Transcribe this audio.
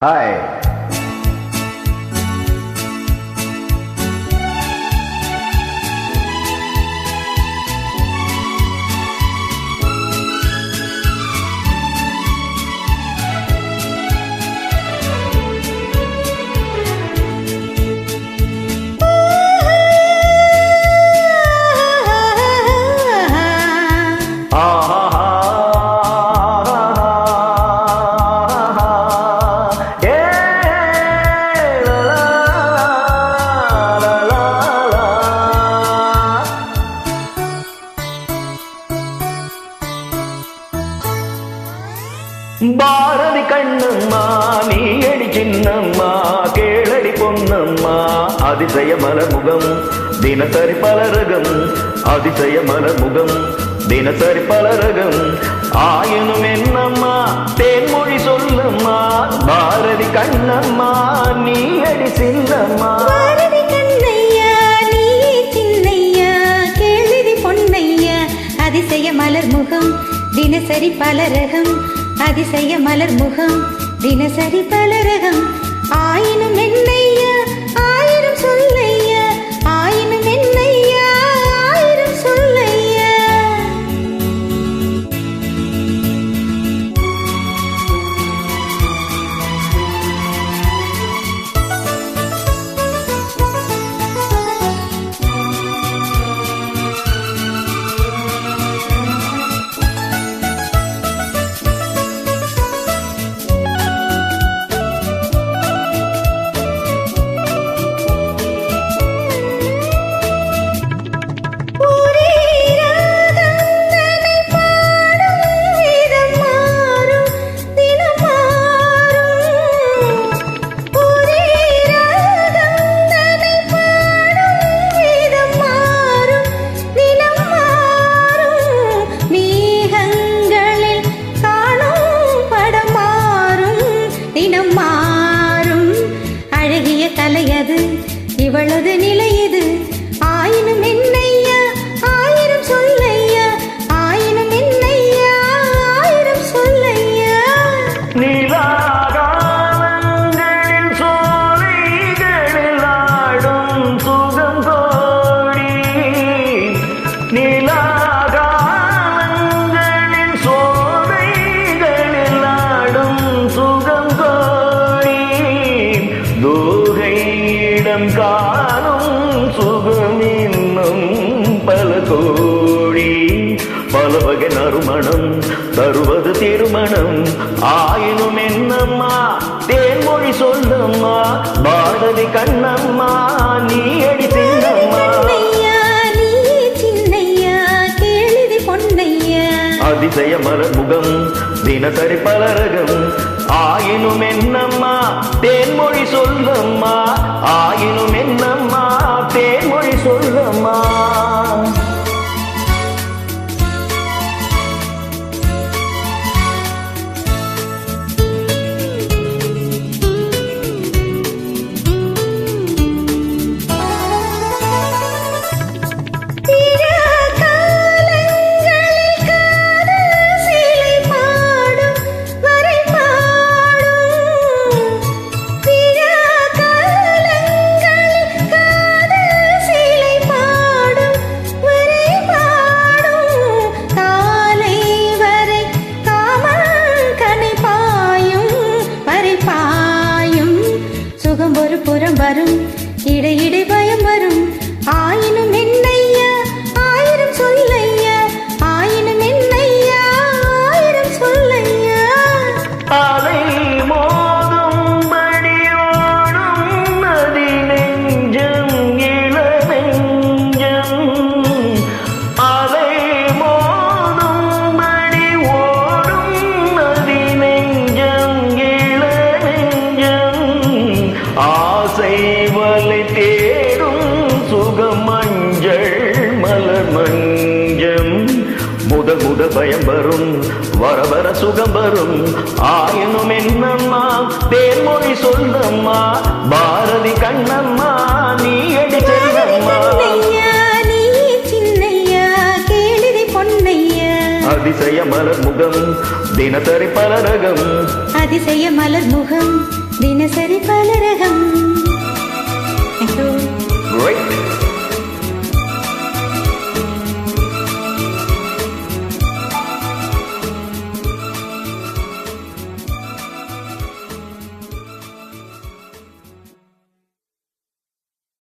Hi. Bharathi Kannamma நீயடி சின்னம்மா கேளடி பொன்னம்மா அதிசய மலர்முகம் தினசரி பலரகம் அதிசய மலர்முகம் தினசரி பலரகம் ஆயினும் என்னம்மா தேன்மொழி சொல்லம்மா பாரதி கண்ணம்மா நீயடி சின்னம்மா பாரதி கண்ணையா நீ சின்னையா கேளடி பொன்னையா அதிசய மலர்முகம் தினசரி பலரகம் அதிசய மலர் முகம் தினசரி பலரகம் ஆயினும் என்னையா ஆயிரம் சொல்லையா ஆயினும் என்னையா ஆயிரம் சொல்லையா தலையது இவளது நிலையது ஆயினும் என்னையா ஆயிரம் சொல்லையா ஆயினும் என்னையா ஆயிரம் சொல்லையா நீலாகாலங்களில் சோலைகளில் ஆடும் சுகம் கோடி நீலாகாலங்களில் சோலைகளில் ஆடும் சுகம் கோடி தூகையிடம் காணும் சுகம் இன்னும் பல கோடி பல வகை நறுமணம் தருவது திருமணம் ஆயினும் என்னம்மா தேன்மொழி சொல்லம்மா பாரதி கண்ணம்மா நீ அடி சின்னம்மா அதிசய மலர்முகம் தினசரி பலரகம் ஆயினும் என்னம்மா தேன்மொழி சொல்லம்மா ஆயினும் என்னம்மா தேன்மொழி சொல்லம்மா ஒரு புறம் வரும் இடையிடை பயம் வரும் ஆயினும் என்னையா ஆயிரம் சொல்லையா ஆயினும் என்னையா ஆயிரம் சொல்லையா அலை மோதும்படி ஓடும் நதி நெஞ்சம் இள நெஞ்சம் அலை மோதும்படி ஓடும் நதி நெஞ்சம் இள நெஞ்சம் ஆசை வலை தேடும் சுகம் மஞ்சள் மலர் மஞ்சம் முத பயம் வரும் வர வர சுகம் வரும் ஆயினும் என்னம்மா தேன்மொழி சொல்லம்மா பாரதி கண்ணம்மா நீ அடி செல்லம்மா நீ சின்னையா கேளடி பொன்னையா அதிசய மலர் முகம் தினசரி பலரகம் அதிசய மலர் முகம் தினசரி பலரகம்